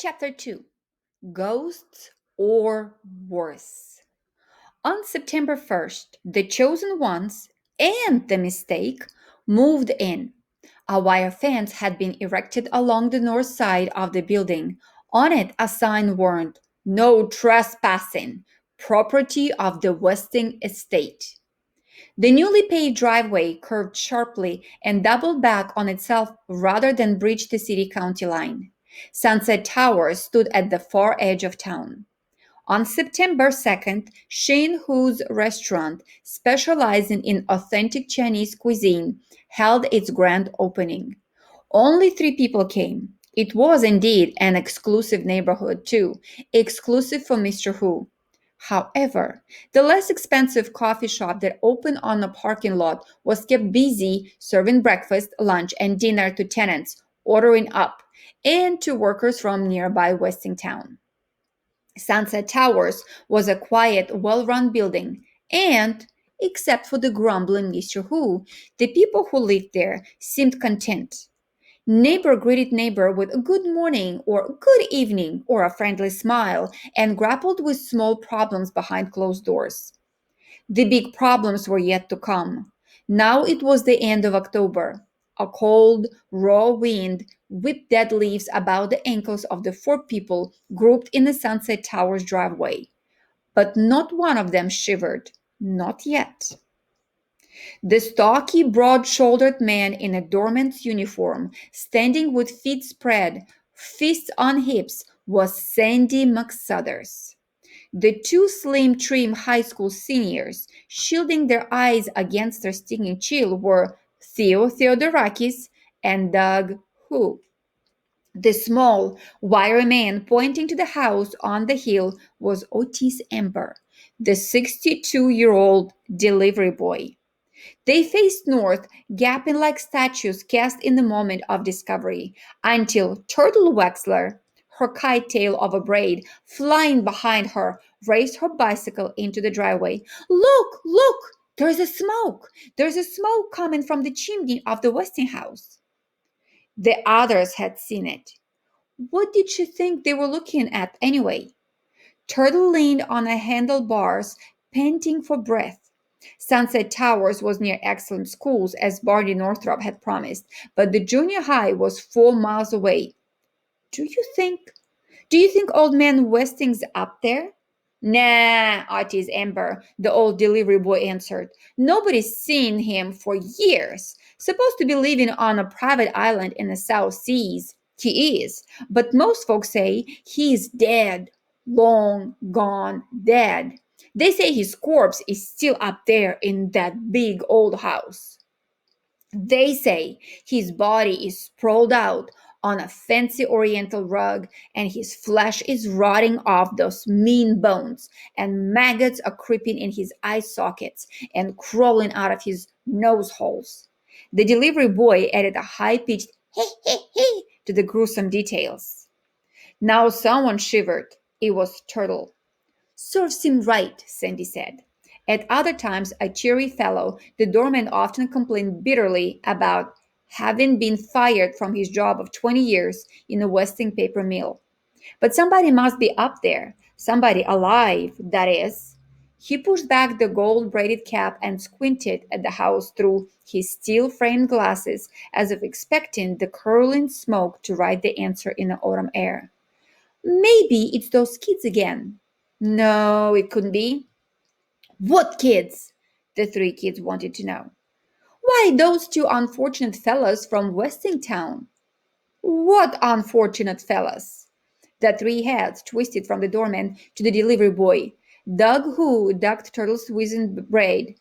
Chapter 2: Ghosts or Worse. On September 1st, the chosen ones and the mistake moved in. A wire fence had been erected along the north side of the building. On it, a sign warned, "No trespassing, property of the Westing estate." The newly paved driveway curved sharply and doubled back on itself rather than breach the city county line. Sunset Towers stood at the far edge of town. On September 2nd, Shane Hu's restaurant, specializing in authentic Chinese cuisine, held its grand opening. Only 3 people came. It was indeed an exclusive neighborhood, too, exclusive for Mr. Hu. However, the less expensive coffee shop that opened on a parking lot was kept busy serving breakfast, lunch, and dinner to tenants ordering up and to workers from nearby Westingtown. Sunset Towers was a quiet, well run building, and, except for the grumbling Mr. Hu, the people who lived there seemed content. Neighbor greeted neighbor with a good morning or good evening or a friendly smile and grappled with small problems behind closed doors. The big problems were yet to come. Now it was the end of October. A cold, raw wind whipped dead leaves about the ankles of the 4 people grouped in the Sunset Towers driveway. But not one of them shivered. Not yet. The stocky, broad shouldered man in a doorman's uniform, standing with feet spread, fists on hips, was Sandy McSuthers. The 2 slim, trim high school seniors, shielding their eyes against their stinging chill, were Theo Theodorakis and Doug Hu. The small, wiry man pointing to the house on the hill was Otis Ember, the 62-year-old delivery boy. They faced north, gaping like statues cast in the moment of discovery, until Turtle Wexler, her kite tail of a braid flying behind her, raised her bicycle into the driveway. "Look, look! There's a smoke! There's a smoke coming from the chimney of the Westinghouse." The others had seen it. What did she think they were looking at anyway? Turtle leaned on the handlebars, panting for breath. Sunset Towers was near excellent schools, as Barney Northrop had promised, but the junior high was 4 miles away. Do you think do you think old man Westing's up there? Nah, Otis Ember, the old delivery boy answered. Nobody's seen him for years. Supposed to be living on a private island in the South Seas. He is, but most folks say he's dead. Long gone dead. They say his corpse is still up there in that big old house. They say his body is sprawled out on a fancy oriental rug and his flesh is rotting off those mean bones and maggots are creeping in his eye sockets and crawling out of his nose holes. The delivery boy added a high-pitched "hey, hey, hey" to the gruesome details. Now someone shivered. It was Turtle. "Serves him right," Sandy said. At other times, a cheery fellow, the doorman often complained bitterly about having been fired from his job of 20 years in a Westing paper mill. But somebody must be up there, somebody alive, that is. He pushed back the gold braided cap and squinted at the house through his steel framed glasses as if expecting the curling smoke to write the answer in the autumn air. "Maybe it's those kids again." "No, it couldn't be." "What kids?" the 3 kids wanted to know. "Why, those 2 unfortunate fellows from Westingtown." "What unfortunate fellows?" The 3 heads twisted from the doorman to the delivery boy. Doug Hu ducked Turtle's wizened braid.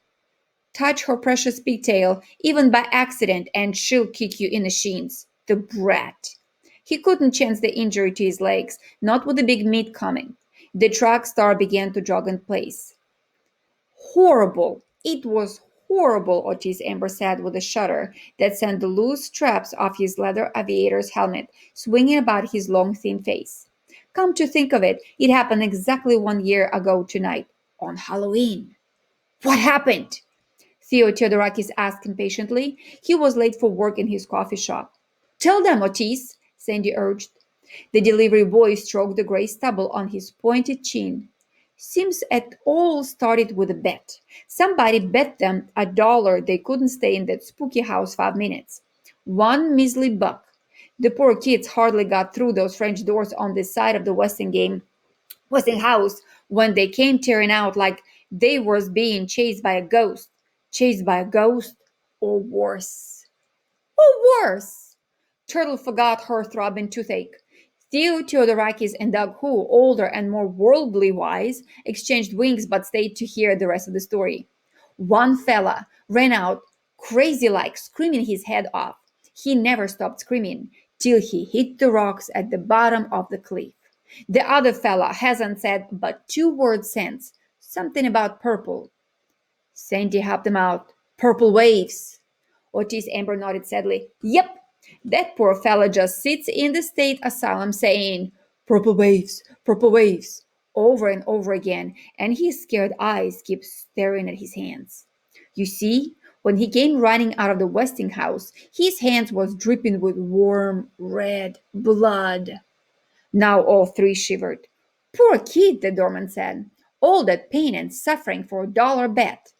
"Touch her precious pigtail, even by accident, and she'll kick you in the shins. The brat!" He couldn't chance the injury to his legs, not with the big meat coming. The track star began to jog in place. "Horrible! It was horrible," Otis Amber said with a shudder that sent the loose straps of his leather aviator's helmet swinging about his long, thin face. "Come to think of it, it happened exactly 1 year ago tonight, on Halloween." "What happened?" Theo Theodorakis asked impatiently. He was late for work in his coffee shop. "Tell them, Otis," Sandy urged. The delivery boy stroked the gray stubble on his pointed chin. Seems it all started with a bet. Somebody bet them $1 they couldn't stay in that spooky house 5 minutes. One measly buck. The poor kids hardly got through those French doors on this side of the Westinghouse when they came tearing out like they was being chased by a ghost. Chased by a ghost or worse. Or worse. Turtle forgot her throbbing toothache. Theo Theodorakis and Doug, who, older and more worldly wise, exchanged wings but stayed to hear the rest of the story. One fella ran out crazy like, screaming his head off. He never stopped screaming till he hit the rocks at the bottom of the cliff. The other fella hasn't said but 2 words since, something about purple. Sandy helped him out. Purple waves. Otis Amber nodded sadly. Yep, that poor fellow just sits in the state asylum saying, purple waves, over and over again, and his scared eyes keep staring at his hands. You see, when he came running out of the Westinghouse, his hands was dripping with warm, red blood. Now all three shivered. Poor kid, the doorman said. All that pain and suffering for $1 bet.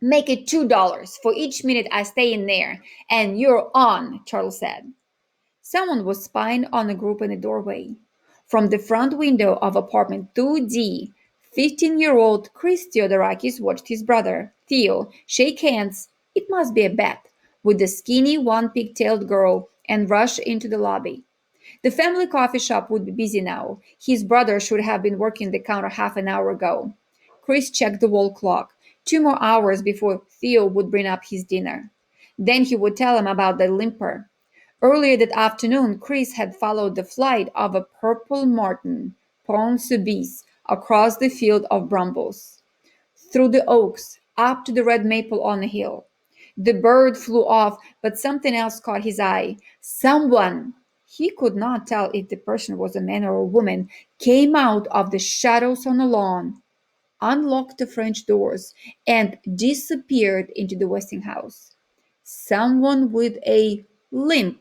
Make it $2 for each minute I stay in there, and you're on, Charles said. Someone was spying on a group in the doorway. From the front window of apartment 2D, 15-year-old Chris Theodorakis watched his brother, Theo, shake hands, it must be a bet, with the skinny one pigtailed girl and rush into the lobby. The family coffee shop would be busy now. His brother should have been working the counter half an hour ago. Chris checked the wall clock. 2 more hours before Theo would bring up his dinner. Then he would tell him about the limper. Earlier that afternoon, Chris had followed the flight of a purple martin, Pont Suisse, across the field of brambles, through the oaks, up to the red maple on the hill. The bird flew off, but something else caught his eye. Someone, he could not tell if the person was a man or a woman, came out of the shadows on the lawn, unlocked the French doors, and disappeared into the Westinghouse. Someone with a limp.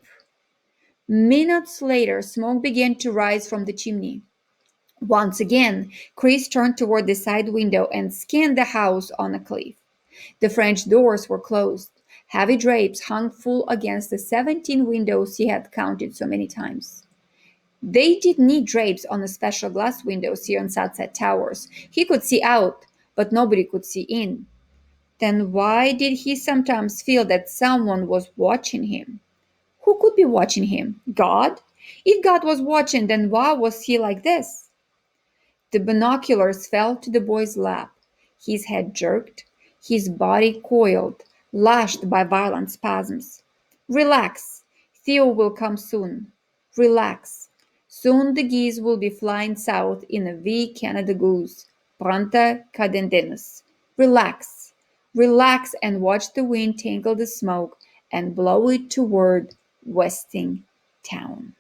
Minutes later, smoke began to rise from the chimney. Once again, Chris turned toward the side window and scanned the house on a cliff. The French doors were closed. Heavy drapes hung full against the 17 windows he had counted so many times. They did need drapes on the special glass windows here on Sunset Towers. He could see out, but nobody could see in. Then why did he sometimes feel that someone was watching him? Who could be watching him? God? If God was watching, then why was he like this? The binoculars fell to the boy's lap. His head jerked, his body coiled, lashed by violent spasms. Relax. Theo will come soon. Relax. Soon the geese will be flying south in a V Canada goose. Pronta cadendenus. Relax. Relax and watch the wind tangle the smoke and blow it toward Westing Town.